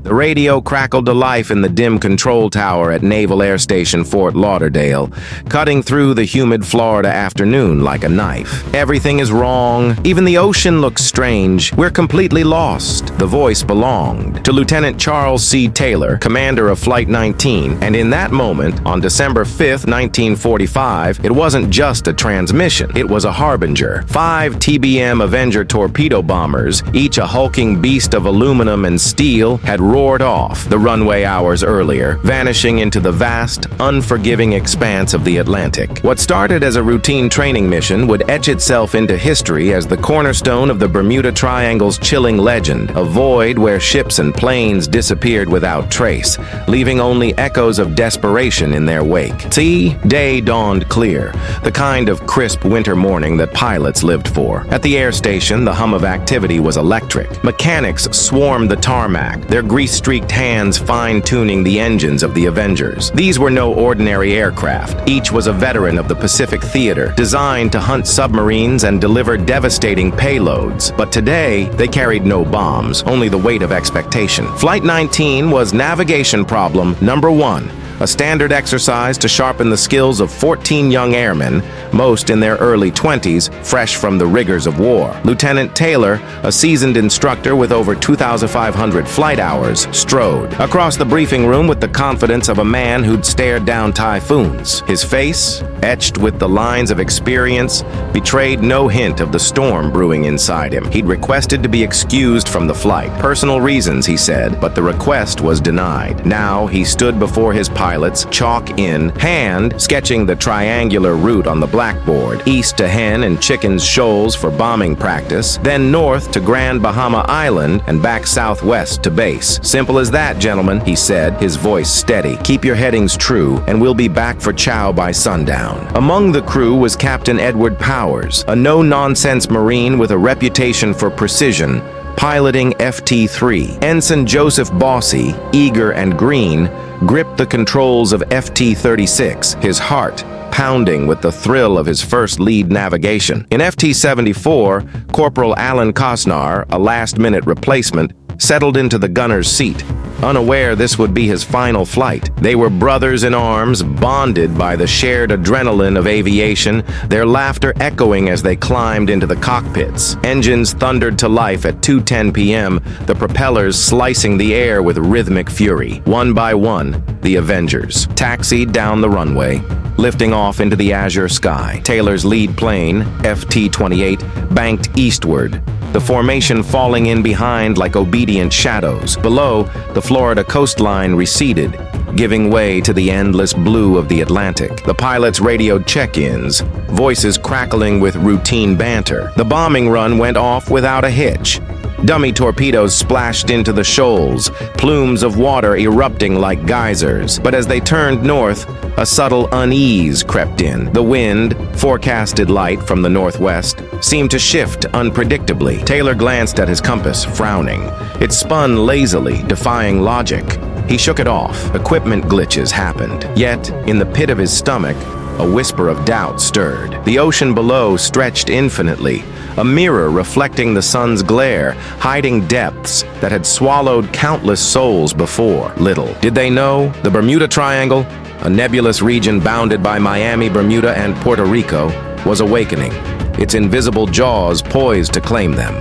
The radio crackled to life in the dim control tower at Naval Air Station Fort Lauderdale, cutting through the humid Florida afternoon like a knife. Everything is wrong. Even the ocean looks strange. We're completely lost. The voice belonged to Lieutenant Charles C. Taylor, commander of Flight 19, and in that moment, on December 5th, 1945, it wasn't just a transmission. It was a harbinger. 5 TBM Avenger torpedo bombers, each a hulking beast of aluminum and steel, had roared off the runway hours earlier, vanishing into the vast, unforgiving expanse of the Atlantic. What started as a routine training mission would etch itself into history as the cornerstone of the Bermuda Triangle's chilling legend, a void where ships and planes disappeared without trace, leaving only echoes of desperation in their wake. See, day dawned clear, the kind of crisp winter morning that pilots lived for. At the air station, the hum of activity was electric. Mechanics swarmed the tarmac, their grease-streaked hands fine-tuning the engines of the Avengers. These were no ordinary aircraft. Each was a veteran of the Pacific Theater, designed to hunt submarines and deliver devastating payloads. But today, they carried no bombs, only the weight of expectation. Flight 19 was navigation problem number 1. A standard exercise to sharpen the skills of 14 young airmen, most in their early 20s, fresh from the rigors of war. Lieutenant Taylor, a seasoned instructor with over 2,500 flight hours, strode across the briefing room with the confidence of a man who'd stared down typhoons. His face, etched with the lines of experience, betrayed no hint of the storm brewing inside him. He'd requested to be excused from the flight. Personal reasons, he said, but the request was denied. Now he stood before his pilots, chalk in hand, sketching the triangular route on the blackboard, east to Hen and Chickens Shoals for bombing practice, then north to Grand Bahama Island and back southwest to base. Simple as that, gentlemen, he said, his voice steady. Keep your headings true, and we'll be back for chow by sundown. Among the crew was Captain Edward Powers, a no-nonsense Marine with a reputation for precision, piloting FT-3. Ensign Joseph Bossy, eager and green, gripped the controls of FT-36, his heart pounding with the thrill of his first lead navigation. In FT-74, Corporal Alan Cosnar, a last-minute replacement, settled into the gunner's seat, unaware this would be his final flight. They were brothers in arms, bonded by the shared adrenaline of aviation, their laughter echoing as they climbed into the cockpits. Engines thundered to life at 2:10 p.m., the propellers slicing the air with rhythmic fury. One by one, the Avengers taxied down the runway, lifting off into the azure sky. Taylor's lead plane, FT-28, banked eastward, the formation falling in behind like obedient shadows. Below, the Florida coastline receded, giving way to the endless blue of the Atlantic. The pilots radioed check-ins, voices crackling with routine banter. The bombing run went off without a hitch. Dummy torpedoes splashed into the shoals, plumes of water erupting like geysers. But as they turned north, a subtle unease crept in. The wind, forecasted light from the northwest, seemed to shift unpredictably. Taylor glanced at his compass, frowning. It spun lazily, defying logic. He shook it off. Equipment glitches happened. Yet, in the pit of his stomach, a whisper of doubt stirred. The ocean below stretched infinitely, a mirror reflecting the sun's glare, hiding depths that had swallowed countless souls before. Little did they know, the Bermuda Triangle, a nebulous region bounded by Miami, Bermuda, and Puerto Rico, was awakening, its invisible jaws poised to claim them.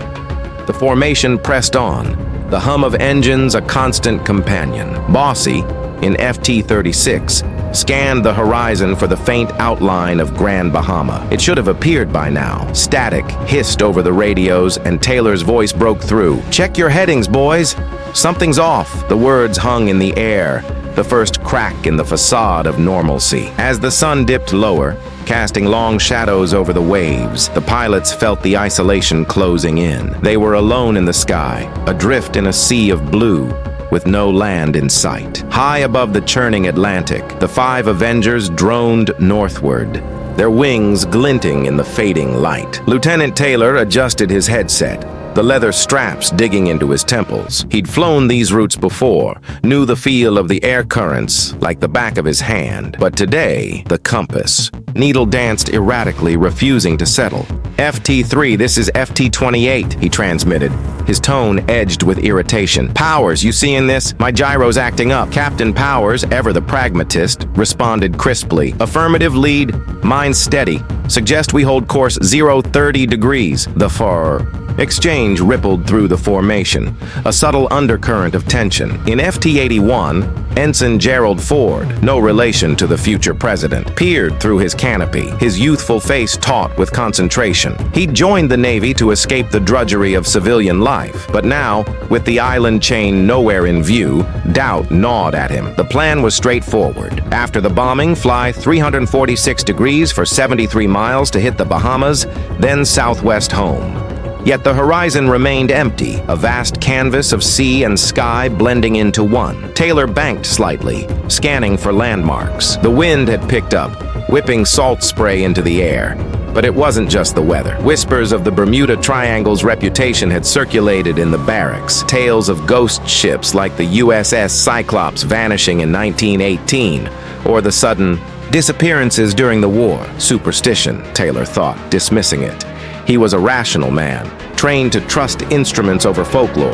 The formation pressed on, the hum of engines a constant companion. Bossy, in FT-36, scanned the horizon for the faint outline of Grand Bahama. It should have appeared by now. Static hissed over the radios, and Taylor's voice broke through. "Check your headings, boys. Something's off." The words hung in the air, the first crack in the facade of normalcy. As the sun dipped lower, casting long shadows over the waves, the pilots felt the isolation closing in. They were alone in the sky, adrift in a sea of blue, with no land in sight. High above the churning Atlantic, the 5 Avengers droned northward, their wings glinting in the fading light. Lieutenant Taylor adjusted his headset, the leather straps digging into his temples. He'd flown these routes before, knew the feel of the air currents like the back of his hand. But today, the compass. Needle danced erratically, refusing to settle. FT3, this is FT28, he transmitted, his tone edged with irritation. Powers, you seeing this? My gyro's acting up. Captain Powers, ever the pragmatist, responded crisply. Affirmative lead, mine's steady. Suggest we hold course 030 degrees. The far exchange rippled through the formation, a subtle undercurrent of tension. In FT81, Ensign Gerald Ford, no relation to the future president, peered through his canopy, his youthful face taut with concentration. He'd joined the Navy to escape the drudgery of civilian life, but now, with the island chain nowhere in view, doubt gnawed at him. The plan was straightforward. After the bombing, fly 346 degrees for 73 miles to hit the Bahamas, then southwest home. Yet the horizon remained empty, a vast canvas of sea and sky blending into one. Taylor banked slightly, scanning for landmarks. The wind had picked up, whipping salt spray into the air. But it wasn't just the weather. Whispers of the Bermuda Triangle's reputation had circulated in the barracks. Tales of ghost ships like the USS Cyclops vanishing in 1918, or the sudden disappearances during the war. Superstition, Taylor thought, dismissing it. He was a rational man, trained to trust instruments over folklore.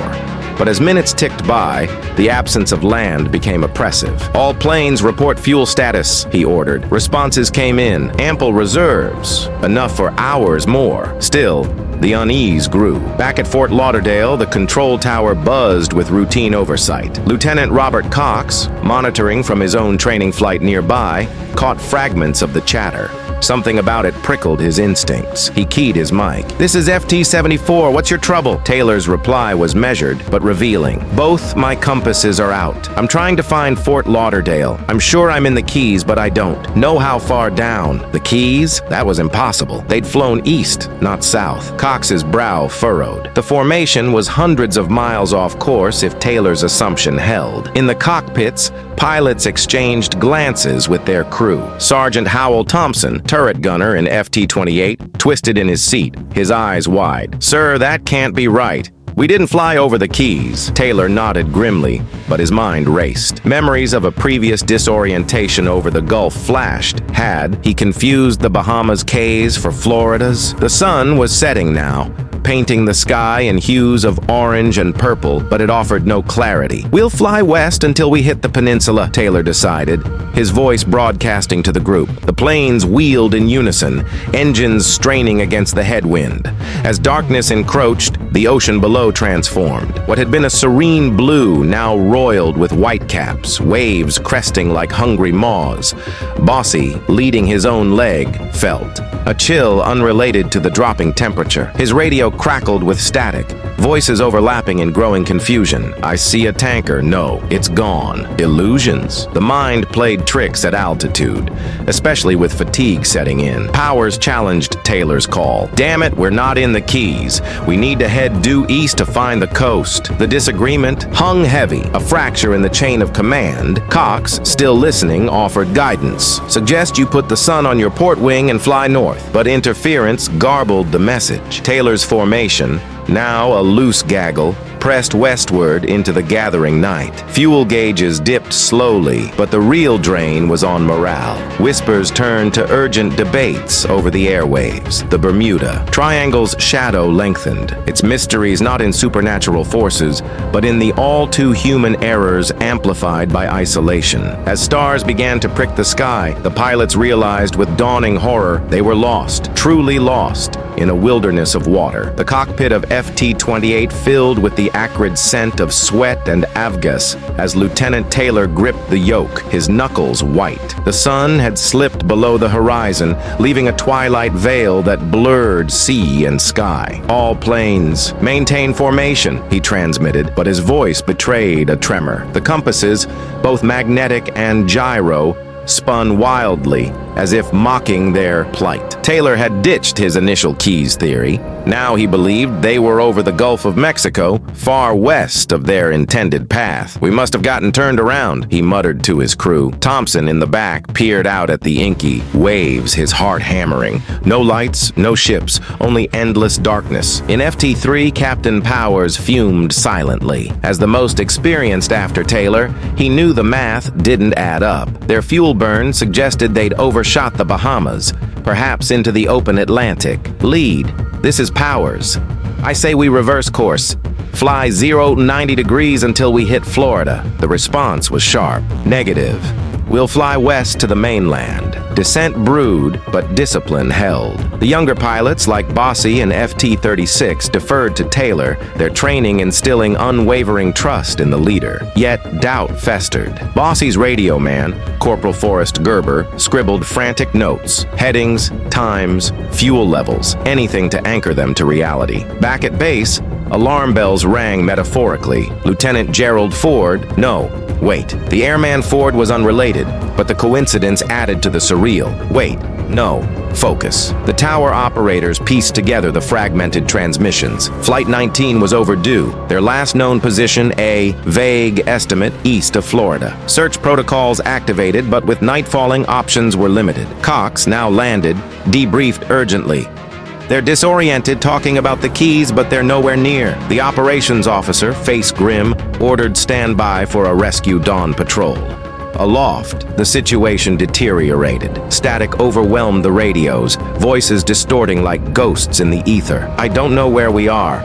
But as minutes ticked by, the absence of land became oppressive. All planes report fuel status, he ordered. Responses came in, ample reserves, enough for hours more. Still, the unease grew. Back at Fort Lauderdale, the control tower buzzed with routine oversight. Lieutenant Robert Cox, monitoring from his own training flight nearby, caught fragments of the chatter. Something about it prickled his instincts. He keyed his mic. This is FT-74, what's your trouble? Taylor's reply was measured, but revealing. Both my compasses are out. I'm trying to find Fort Lauderdale. I'm sure I'm in the Keys, but I don't know how far down. The Keys? That was impossible. They'd flown east, not south. Cox's brow furrowed. The formation was hundreds of miles off course if Taylor's assumption held. In the cockpits, pilots exchanged glances with their crew. Sergeant Howell Thompson, turret gunner in FT-28, twisted in his seat, his eyes wide. Sir, that can't be right. We didn't fly over the Keys. Taylor nodded grimly, but his mind raced. Memories of a previous disorientation over the Gulf flashed. Had he confused the Bahamas Keys for Florida's? The sun was setting now, painting the sky in hues of orange and purple, but it offered no clarity. We'll fly west until we hit the peninsula, Taylor decided, his voice broadcasting to the group. The planes wheeled in unison, engines straining against the headwind. As darkness encroached, the ocean below transformed. What had been a serene blue now roiled with whitecaps, waves cresting like hungry maws. Bossy, leading his own leg, felt a chill unrelated to the dropping temperature. His radio crackled with static, voices overlapping in growing confusion. I see a tanker. No, it's gone. Illusions. The mind played tricks at altitude, especially with fatigue setting in. Powers challenged Taylor's call. Damn it, we're not in the Keys. We need to head due east to find the coast. The disagreement hung heavy, a fracture in the chain of command. Cox, still listening, offered guidance. Suggest you put the sun on your port wing and fly north. But interference garbled the message. Taylor's formation, now a loose gaggle, pressed westward into the gathering night. Fuel gauges dipped slowly, but the real drain was on morale. Whispers turned to urgent debates over the airwaves. The Bermuda Triangle's shadow lengthened, its mysteries not in supernatural forces, but in the all-too-human errors amplified by isolation. As stars began to prick the sky, the pilots realized with dawning horror they were lost, truly lost, in a wilderness of water. The cockpit of FT-28 filled with the acrid scent of sweat and avgas as Lieutenant Taylor gripped the yoke, his knuckles white. The sun had slipped below the horizon, leaving a twilight veil that blurred sea and sky. All planes, maintain formation, he transmitted, but his voice betrayed a tremor. The compasses, both magnetic and gyro, spun wildly as if mocking their plight. Taylor had ditched his initial Keys theory. Now he believed they were over the Gulf of Mexico, far west of their intended path. "We must have gotten turned around," he muttered to his crew. Thompson, in the back, peered out at the inky waves, his heart hammering. No lights, no ships, only endless darkness. In FT3, Captain Powers fumed silently. As the most experienced after Taylor, he knew the math didn't add up. Their fuel burn suggested they'd overshot the Bahamas, perhaps into the open Atlantic. "Lead. This is Powers. I say we reverse course. Fly 0-90 degrees until we hit Florida." The response was sharp. "Negative. We'll fly west to the mainland." Dissent brewed, but discipline held. The younger pilots, like Bossy and FT-36, deferred to Taylor, their training instilling unwavering trust in the leader. Yet doubt festered. Bossy's radio man, Corporal Forrest Gerber, scribbled frantic notes, headings, times, fuel levels, anything to anchor them to reality. Back at base, alarm bells rang metaphorically. Lieutenant Gerald Ford, no, wait. The airman Ford was unrelated, but the coincidence added to the surreal. Wait, no, focus. The tower operators pieced together the fragmented transmissions. Flight 19 was overdue. Their last known position, a vague estimate east of Florida. Search protocols activated, but with night falling, options were limited. Cox, now landed, debriefed urgently. They're disoriented, talking about the Keys, but they're nowhere near. The operations officer, face grim, ordered standby for a rescue dawn patrol. Aloft, the situation deteriorated. Static overwhelmed the radios, voices distorting like ghosts in the ether. "I don't know where we are.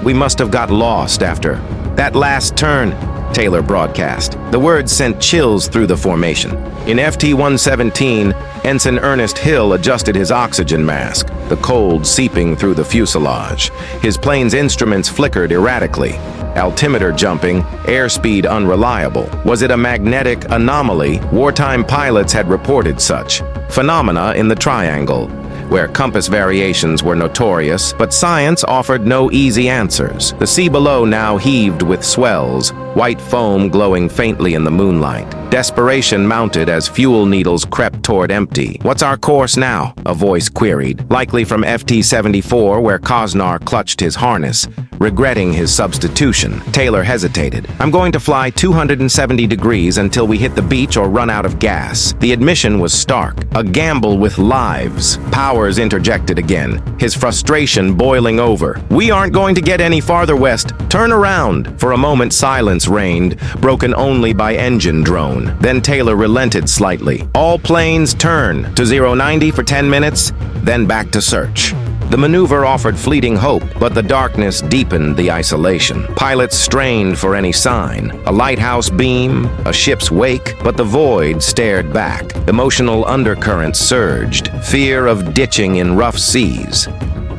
We must have got lost after that last turn," Taylor broadcast. The words sent chills through the formation. In FT-117, Ensign Ernest Hill adjusted his oxygen mask, the cold seeping through the fuselage. His plane's instruments flickered erratically. Altimeter jumping, airspeed unreliable. Was it a magnetic anomaly? Wartime pilots had reported such phenomena in the Triangle, where compass variations were notorious, but science offered no easy answers. The sea below now heaved with swells, white foam glowing faintly in the moonlight. Desperation mounted as fuel needles crept toward empty. "What's our course now?" a voice queried, likely from FT-74, where Cosnar clutched his harness, regretting his substitution. Taylor hesitated. "I'm going to fly 270 degrees until we hit the beach or run out of gas." The admission was stark, a gamble with lives. Powers interjected again, his frustration boiling over. "We aren't going to get any farther west. Turn around." For a moment, silence reigned, broken only by engine drone. Then Taylor relented slightly. "All planes turn to 0-90 for 10 minutes, then back to search." The maneuver offered fleeting hope, but the darkness deepened the isolation. Pilots strained for any sign. A lighthouse beam, a ship's wake, but the void stared back. Emotional undercurrents surged. Fear of ditching in rough seas.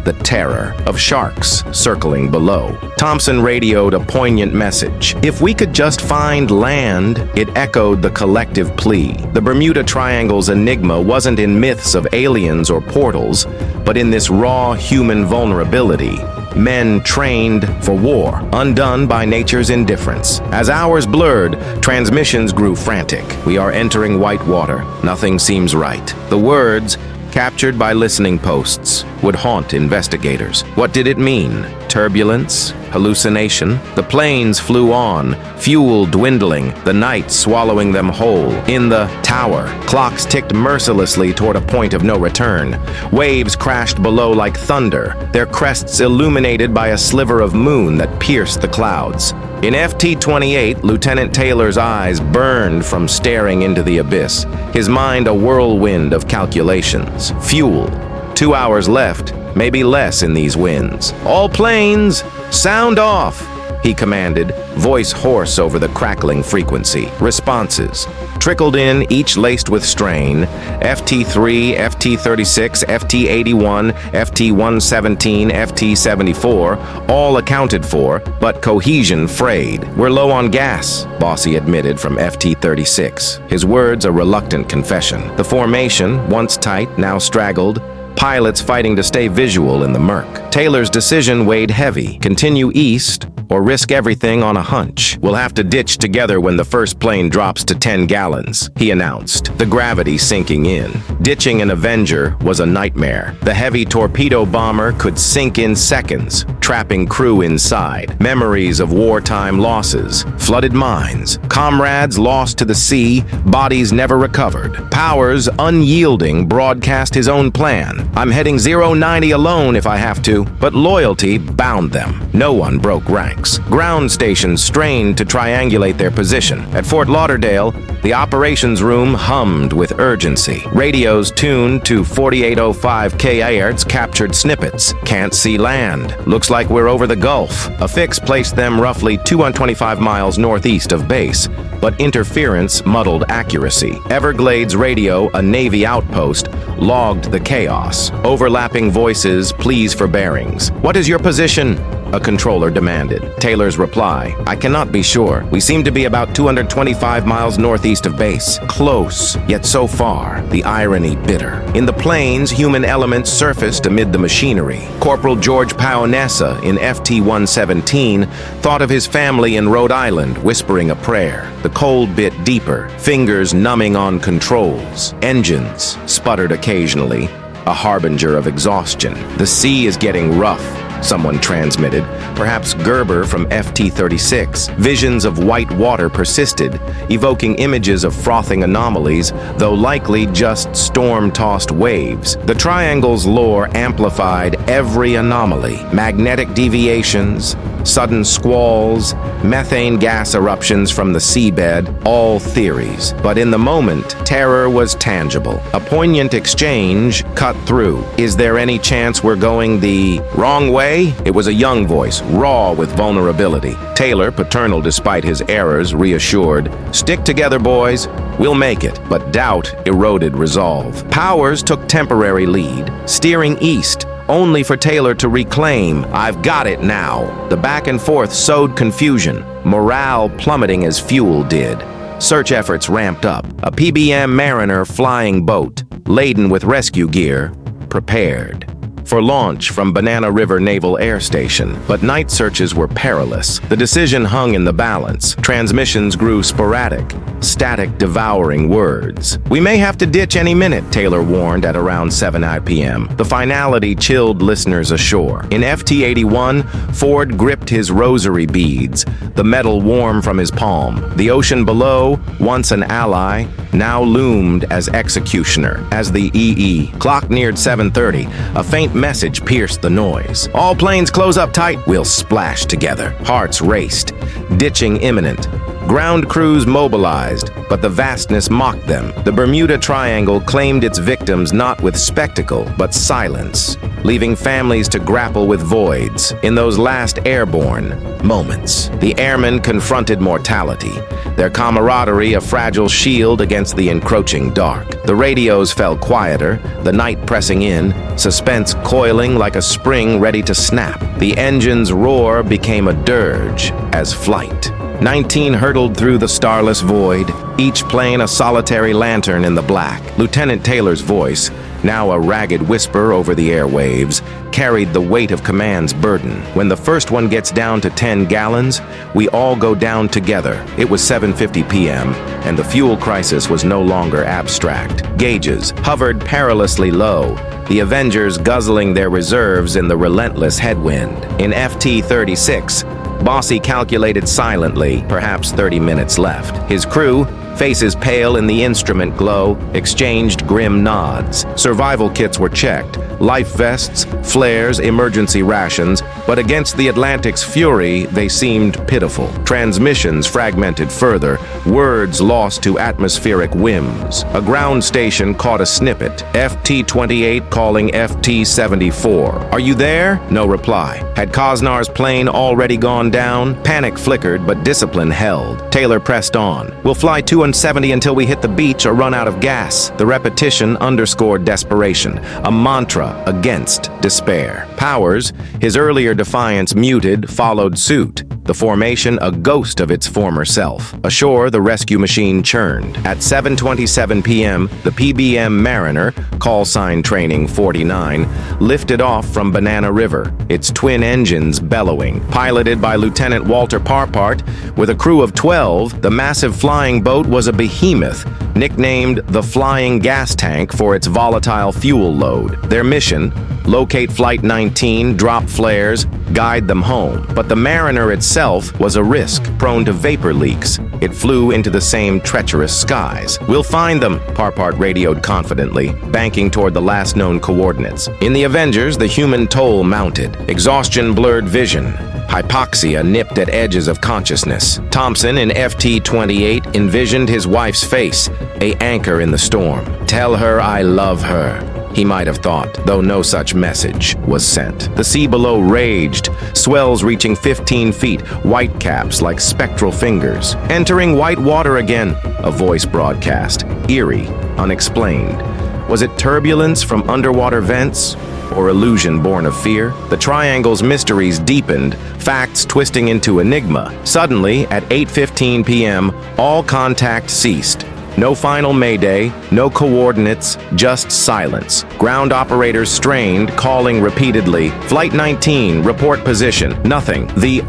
The terror of sharks circling below. Thompson radioed a poignant message. "If we could just find land," it echoed the collective plea. The Bermuda Triangle's enigma wasn't in myths of aliens or portals, but in this raw human vulnerability. Men trained for war, undone by nature's indifference. As hours blurred, transmissions grew frantic. "We are entering white water. Nothing seems right." The words, captured by listening posts, would haunt investigators. What did it mean? Turbulence? Hallucination? The planes flew on, fuel dwindling, the night swallowing them whole. In the tower, clocks ticked mercilessly toward a point of no return. Waves crashed below like thunder, their crests illuminated by a sliver of moon that pierced the clouds. In FT-28, Lieutenant Taylor's eyes burned from staring into the abyss, his mind a whirlwind of calculations. Fuel. 2 hours left, maybe less in these winds. "All planes, sound off," he commanded, voice hoarse over the crackling frequency. Responses trickled in, each laced with strain. FT-3, FT-36, FT-81, FT-117, FT-74, all accounted for, but cohesion frayed. "We're low on gas," Bossy admitted from FT-36, his words a reluctant confession. The formation, once tight, now straggled. pilots fighting to stay visual in the murk. Taylor's decision weighed heavy. Continue east or risk everything on a hunch. We'll have to ditch together when the first plane drops to 10 gallons, he announced, the gravity sinking in. Ditching an Avenger was a nightmare. The heavy torpedo bomber could sink in seconds, trapping crew inside. Memories of wartime losses, flooded mines, comrades lost to the sea, bodies never recovered. Powers, unyielding, broadcast his own plan. I'm heading 090 alone if I have to, but loyalty bound them. No one broke ranks. Ground stations strained to triangulate their position. At Fort Lauderdale, the operations room hummed with urgency. Radios tuned to 4805 kHz captured snippets. Can't see land. Looks like we're over the Gulf. A fix placed them roughly 225 miles northeast of base, but interference muddled accuracy. Everglades Radio, a Navy outpost, logged the chaos. Overlapping voices, pleas for bearings. What is your position? A controller demanded. Taylor's reply, I cannot be sure. We seem to be about 225 miles northeast of base. Close, yet so far, the irony bitter. In the plains, human elements surfaced amid the machinery. Corporal George Paonessa in FT-117 thought of his family in Rhode Island, whispering a prayer. The cold bit deeper, fingers numbing on controls. Engines sputtered occasionally, a harbinger of exhaustion. The sea is getting rough, someone transmitted, perhaps Gerber from FT-36. Visions of white water persisted, evoking images of frothing anomalies, though likely just storm-tossed waves. The Triangle's lore amplified every anomaly: magnetic deviations, sudden squalls, methane gas eruptions from the seabed, all theories. But in the moment, terror was tangible. A poignant exchange cut through. Is there any chance we're going the wrong way? It was a young voice, raw with vulnerability. Taylor, paternal despite his errors, reassured, stick together, boys. We'll make it. But doubt eroded resolve. Powers took temporary lead, steering east, only for Taylor to reclaim, I've got it now. The back and forth sowed confusion, morale plummeting as fuel did. Search efforts ramped up. A PBM Mariner flying boat, laden with rescue gear, prepared for launch from Banana River Naval Air Station, but night searches were perilous. The decision hung in the balance. Transmissions grew sporadic, static devouring words. We may have to ditch any minute, Taylor warned at around 7 p.m. The finality chilled listeners ashore. In FT-81, Ford gripped his rosary beads, the metal warm from his palm. The ocean below, once an ally, now loomed as executioner. As the EE clock neared 7:30, a faint message pierced the noise. All planes close up tight, we'll splash together. Hearts raced, ditching imminent. Ground crews mobilized, but the vastness mocked them. The Bermuda Triangle claimed its victims not with spectacle, but silence, leaving families to grapple with voids. In those last airborne moments, the airmen confronted mortality, their camaraderie a fragile shield against the encroaching dark. The radios fell quieter, the night pressing in, suspense coiling like a spring ready to snap. The engine's roar became a dirge as flight. 19 hurtled through the starless void, each plane a solitary lantern in the black. Lieutenant Taylor's voice, now a ragged whisper over the airwaves, carried the weight of command's burden. When the first one gets down to 10 gallons, we all go down together. It was 7:50 p.m., and the fuel crisis was no longer abstract. Gauges hovered perilously low, the Avengers guzzling their reserves in the relentless headwind. In FT-36, Bossy calculated silently, perhaps 30 minutes left. His crew, faces pale in the instrument glow, exchanged grim nods. Survival kits were checked, life vests, flares, emergency rations, but against the Atlantic's fury, they seemed pitiful. Transmissions fragmented further, words lost to atmospheric whims. A ground station caught a snippet, FT-28 calling FT-74. Are you there? No reply. Had Cosnar's plane already gone down? Panic flickered, but discipline held. Taylor pressed on. We'll fly 270 until we hit the beach or run out of gas. The repetition underscored desperation, a mantra against despair. Powers, his earlier defiance muted, followed suit, the formation a ghost of its former self. Ashore, the rescue machine churned. At 7:27 p.m., the PBM Mariner, call sign training 49, lifted off from Banana River, its twin engines bellowing. Piloted by Lieutenant Walter Parpart, with a crew of 12, the massive flying boat was a behemoth, nicknamed the Flying Gas Tank for its volatile fuel load. Their mission: locate Flight 19, drop flares, guide them home. But the Mariner itself was a risk, prone to vapor leaks. It flew into the same treacherous skies. "We'll find them," Parpart radioed confidently, banking toward the last known coordinates. In the Avengers, the human toll mounted. Exhaustion blurred vision. Hypoxia nipped at edges of consciousness. Thompson in FT-28 envisioned his wife's face, an anchor in the storm. "Tell her I love her," he might have thought, though no such message was sent. The sea below raged, swells reaching 15 feet, whitecaps like spectral fingers. "Entering white water again," a voice broadcast, eerie, unexplained. Was it turbulence from underwater vents? Or illusion born of fear? The triangle's mysteries deepened, facts twisting into enigma. Suddenly, at 8:15 p.m., all contact ceased. No final mayday, no coordinates, just silence. Ground operators strained, calling repeatedly. "Flight 19, report position." Nothing. The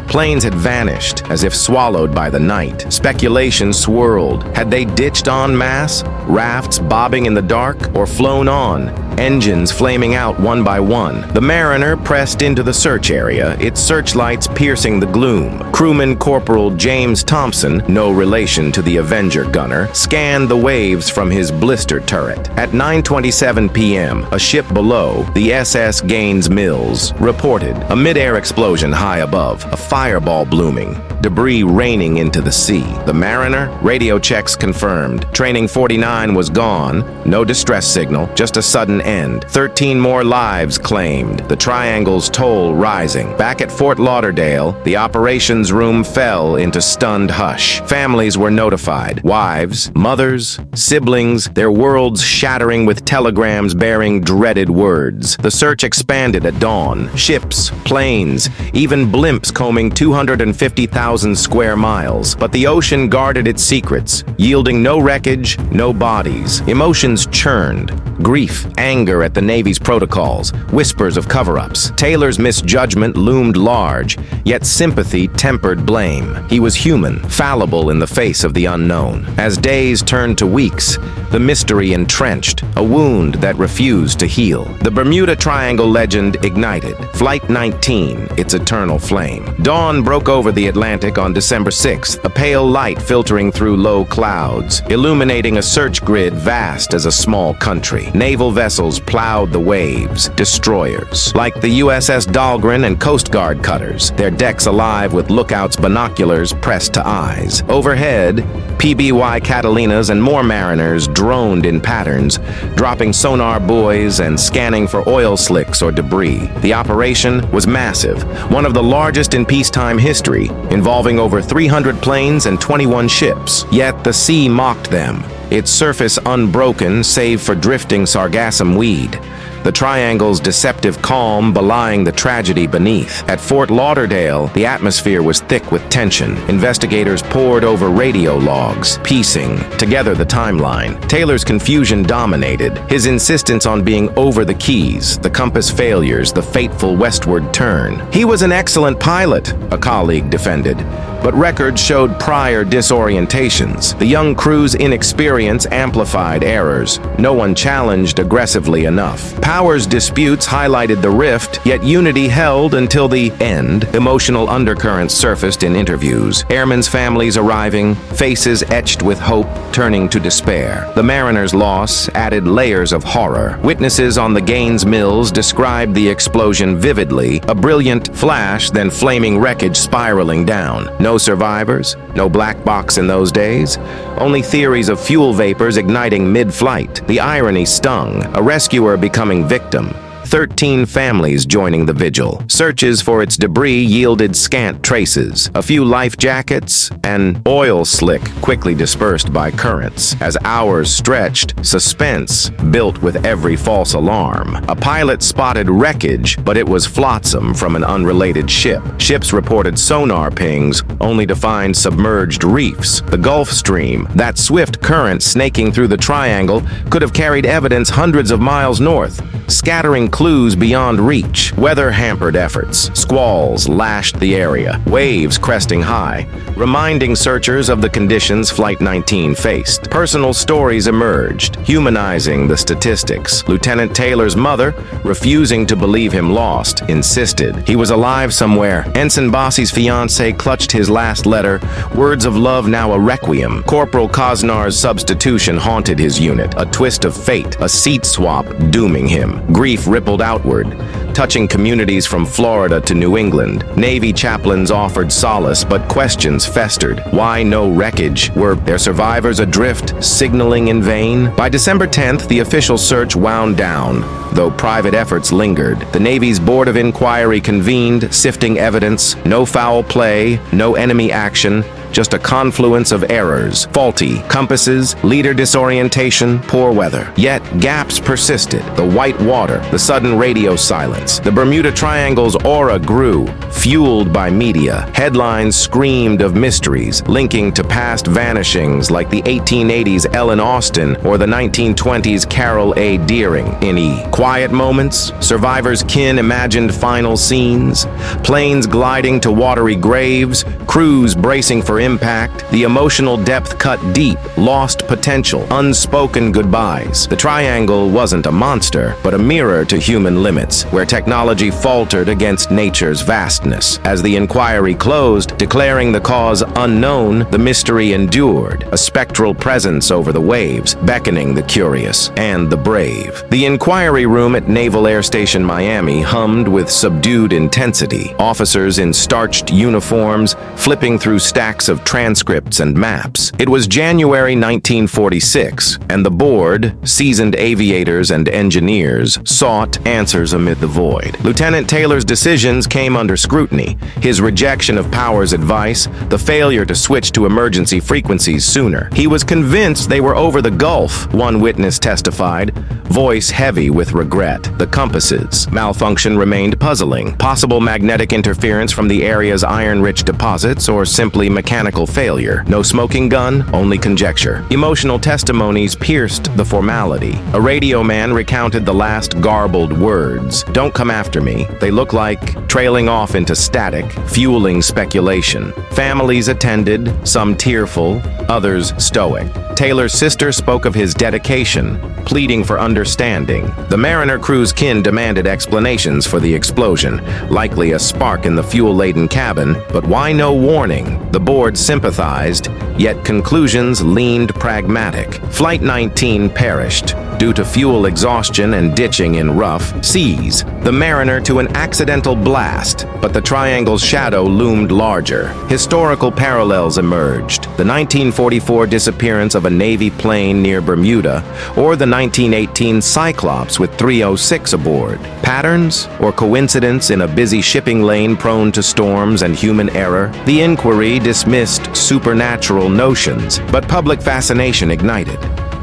planes had vanished, as if swallowed by the night. Speculation swirled. Had they ditched en masse? Rafts bobbing in the dark? Or flown on? Engines flaming out one by one. The Mariner pressed into the search area, its searchlights piercing the gloom. Crewman Corporal James Thompson, no relation to the Avenger gunner, scanned the waves from his blister turret. At 9:27 p.m., a ship below, the SS Gaines Mills, reported a mid-air explosion high above, a fireball blooming, debris raining into the sea. The Mariner, radio checks confirmed. Training 49 was gone, no distress signal, just a sudden end. 13 more lives claimed, the triangle's toll rising. Back at Fort Lauderdale, the operations room fell into stunned hush. Families were notified. Wives, mothers, siblings, their worlds shattering with telegrams bearing dreaded words. The search expanded at dawn. Ships, planes, even blimps combing 250,000 square miles. But the ocean guarded its secrets, yielding no wreckage, no bodies. Emotions churned. Grief, anger at the Navy's protocols, whispers of cover-ups. Taylor's misjudgment loomed large, yet sympathy tempered blame. He was human, fallible in the face of the unknown. As days turned to weeks, the mystery entrenched, a wound that refused to heal. The Bermuda Triangle legend ignited. Flight 19, its eternal flame. Dawn broke over the Atlantic on December 6th, a pale light filtering through low clouds, illuminating a search grid vast as a small country. Naval vessels plowed the waves, destroyers, like the USS Dahlgren and Coast Guard cutters, their decks alive with lookouts' binoculars pressed to eyes. Overhead, PBY Catalinas and more mariners droned in patterns, dropping sonar buoys and scanning for oil slicks or debris. The operation was massive, one of the largest in peacetime history, involving over 300 planes and 21 ships. Yet the sea mocked them, its surface unbroken save for drifting sargassum weed. The triangle's deceptive calm belying the tragedy beneath. At Fort Lauderdale, the atmosphere was thick with tension. Investigators pored over radio logs, piecing together the timeline. Taylor's confusion dominated, his insistence on being over the keys, the compass failures, the fateful westward turn. He was an excellent pilot, a colleague defended, but records showed prior disorientations. The young crew's inexperience amplified errors. No one challenged aggressively enough. Powers' disputes highlighted the rift, yet unity held until the end. Emotional undercurrents surfaced in interviews. Airmen's families arriving, faces etched with hope, turning to despair. The Mariner's loss added layers of horror. Witnesses on the Gaines Mills described the explosion vividly, a brilliant flash, then flaming wreckage spiraling down. No survivors, no black box in those days, only theories of fuel vapors igniting mid-flight. The irony stung, a rescuer becoming victim, 13 families joining the vigil. Searches for its debris yielded scant traces. A few life jackets, an oil slick quickly dispersed by currents. As hours stretched, suspense built with every false alarm. A pilot spotted wreckage, but it was flotsam from an unrelated ship. Ships reported sonar pings, only to find submerged reefs. The Gulf Stream, that swift current snaking through the triangle, could have carried evidence hundreds of miles north, scattering clues beyond reach. Weather hampered efforts. Squalls lashed the area, waves cresting high, reminding searchers of the conditions Flight 19 faced. Personal stories emerged, humanizing the statistics. Lieutenant Taylor's mother, refusing to believe him lost, insisted he was alive somewhere. Ensign Bossie's fiancé clutched his last letter, words of love now a requiem. Corporal Cosnar's substitution haunted his unit, a twist of fate, a seat swap dooming him. Grief rippled outward, touching communities from Florida to New England. Navy chaplains offered solace, but questions festered. Why no wreckage? Were their survivors adrift, signaling in vain? By December 10th, the official search wound down, though private efforts lingered. The Navy's Board of Inquiry convened, sifting evidence. No foul play, no enemy action, just a confluence of errors, faulty compasses, leader disorientation, poor weather. Yet gaps persisted. The white water, the sudden radio silence. The Bermuda Triangle's aura grew, fueled by media. Headlines screamed of mysteries, linking to past vanishings like the 1880s Ellen Austin or the 1920s Carol A. Deering. In quiet moments, survivors' kin imagined final scenes, planes gliding to watery graves, crews bracing for impact. The emotional depth cut deep, lost potential, unspoken goodbyes. The triangle wasn't a monster, but a mirror to human limits, where technology faltered against nature's vastness. As the inquiry closed, declaring the cause unknown, the mystery endured, a spectral presence over the waves, beckoning the curious and the brave. The inquiry room at Naval Air Station Miami hummed with subdued intensity, officers in starched uniforms flipping through stacks of transcripts and maps. It was January 1946, and the board, seasoned aviators and engineers, sought answers amid the void. Lieutenant Taylor's decisions came under scrutiny, his rejection of Power's advice, the failure to switch to emergency frequencies sooner. He was convinced they were over the Gulf, one witness testified, voice heavy with regret. The compasses. Malfunction remained puzzling. Possible magnetic interference from the area's iron-rich deposits, or simply mechanical failure. No smoking gun, only conjecture. Emotional testimonies pierced the formality. A radio man recounted the last garbled words. "Don't come after me." They look like trailing off into static, fueling speculation. Families attended, some tearful, others stoic. Taylor's sister spoke of his dedication, pleading for understanding. The Mariner crew's kin demanded explanations for the explosion, likely a spark in the fuel-laden cabin, but why no warning? The board sympathized, yet conclusions leaned pragmatic. Flight 19 perished due to fuel exhaustion and ditching in rough seas. The Mariner to an accidental blast, but the triangle's shadow loomed larger. Historical parallels emerged. The 1944 disappearance of a Navy plane near Bermuda, or the 1918 Cyclops with 306 aboard. Patterns or coincidence in a busy shipping lane prone to storms and human error? The inquiry dismissed supernatural notions, but public fascination ignited.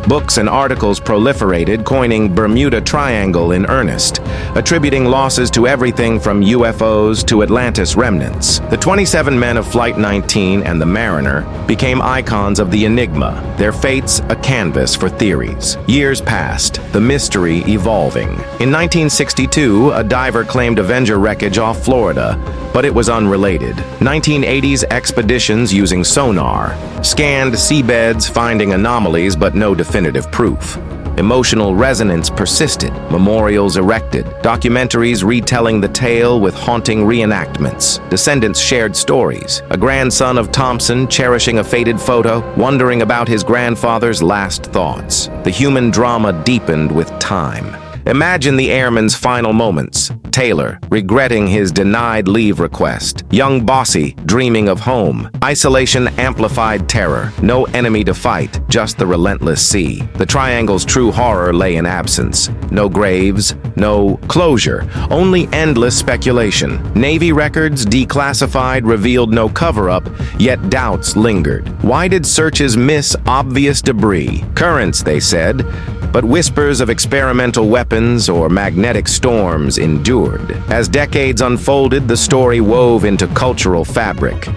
Books and articles proliferated, coining Bermuda Triangle in earnest, attributing losses to everything from UFOs to Atlantis remnants. The 27 men of Flight 19 and the Mariner became icons of the enigma, their fates a canvas for theories. Years passed, the mystery evolving. In 1962, a diver claimed Avenger wreckage off Florida, but it was unrelated. 1980s expeditions using sonar scanned seabeds, finding anomalies but no definitive proof. Emotional resonance persisted, memorials erected, documentaries retelling the tale with haunting reenactments. Descendants shared stories. A grandson of Thompson cherishing a faded photo, wondering about his grandfather's last thoughts. The human drama deepened with time. Imagine the airman's final moments. Taylor, regretting his denied leave request. Young Bossy, dreaming of home. Isolation amplified terror. No enemy to fight, just the relentless sea. The triangle's true horror lay in absence. No graves, no closure, only endless speculation. Navy records, declassified, revealed no cover-up, yet doubts lingered. Why did searches miss obvious debris? Currents, they said, but whispers of experimental weapons or magnetic storms endured. As decades unfolded, the story wove into cultural fabric.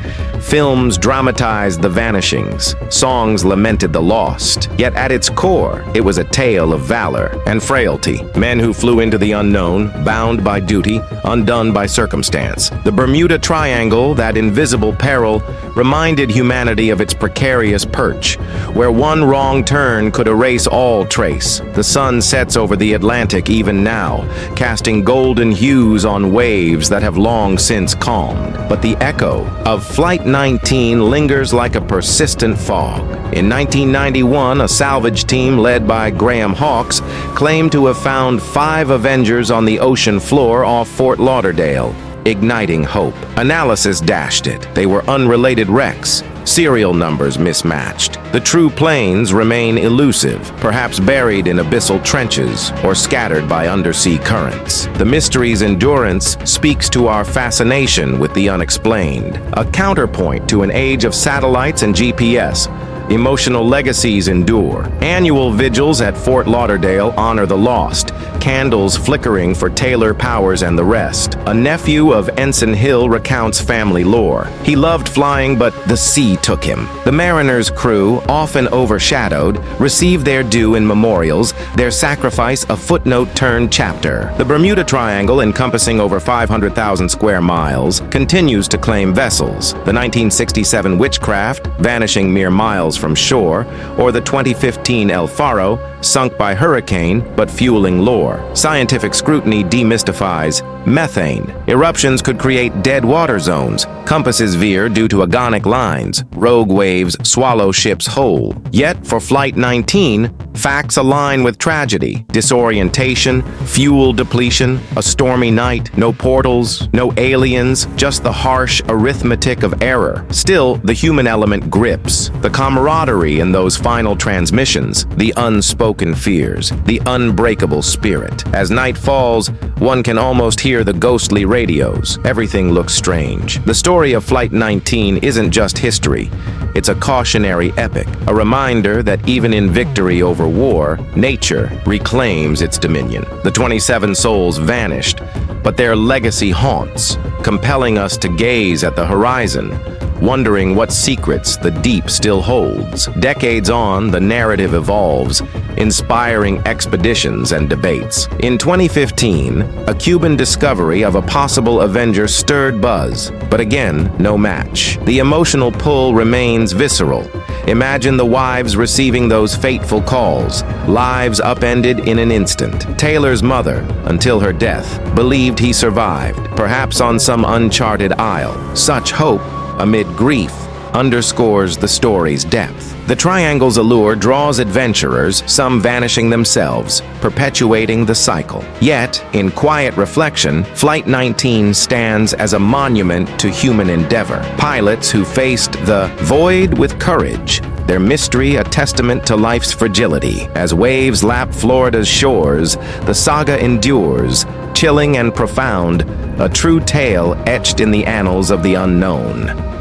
Films dramatized the vanishings, songs lamented the lost. Yet at its core, it was a tale of valor and frailty. Men who flew into the unknown, bound by duty, undone by circumstance. The Bermuda Triangle, that invisible peril, reminded humanity of its precarious perch, where one wrong turn could erase all trace. The sun sets over the Atlantic even now, casting golden hues on waves that have long since calmed. But the echo of Flight 19 lingers like a persistent fog. In 1991, a salvage team led by Graham Hawkes claimed to have found 5 Avengers on the ocean floor off Fort Lauderdale, igniting hope. Analysis dashed it. They were unrelated wrecks. Serial numbers mismatched. The true planes remain elusive, perhaps buried in abyssal trenches or scattered by undersea currents. The mystery's endurance speaks to our fascination with the unexplained, a counterpoint to an age of satellites and GPS. Emotional legacies endure. Annual vigils at Fort Lauderdale honor the lost, candles flickering for Taylor Powers and the rest. A nephew of Ensign Hill recounts family lore. He loved flying, but the sea took him. The Mariner's crew, often overshadowed, receive their due in memorials, their sacrifice a footnote-turned chapter. The Bermuda Triangle, encompassing over 500,000 square miles, continues to claim vessels. The 1967 Witchcraft, vanishing mere miles from shore, or the 2015 El Faro, sunk by hurricane but fueling lore. Scientific scrutiny demystifies methane. Eruptions could create dead water zones. Compasses veer due to agonic lines. Rogue waves swallow ships whole. Yet, for Flight 19, facts align with tragedy. Disorientation, fuel depletion, a stormy night, no portals, no aliens, just the harsh arithmetic of error. Still, the human element grips. The camaraderie in those final transmissions, the unspoken fears, the unbreakable spirit. As night falls, one can almost hear the ghostly radios. Everything looks strange. The story of Flight 19 isn't just history. It's a cautionary epic, a reminder that even in victory over war, nature reclaims its dominion. The 27 souls vanished, but their legacy haunts, compelling us to gaze at the horizon, wondering what secrets the deep still holds. Decades on, the narrative evolves, inspiring expeditions and debates. In 2015, a Cuban discovery of a possible Avenger stirred buzz, but again, no match. The emotional pull remains visceral. Imagine the wives receiving those fateful calls, lives upended in an instant. Taylor's mother, until her death, believed he survived, perhaps on some uncharted isle. Such hope, amid grief, underscores the story's depth. The triangle's allure draws adventurers, some vanishing themselves, perpetuating the cycle. Yet, in quiet reflection, Flight 19 stands as a monument to human endeavor. Pilots who faced the void with courage, their mystery a testament to life's fragility. As waves lap Florida's shores, the saga endures, chilling and profound, a true tale etched in the annals of the unknown.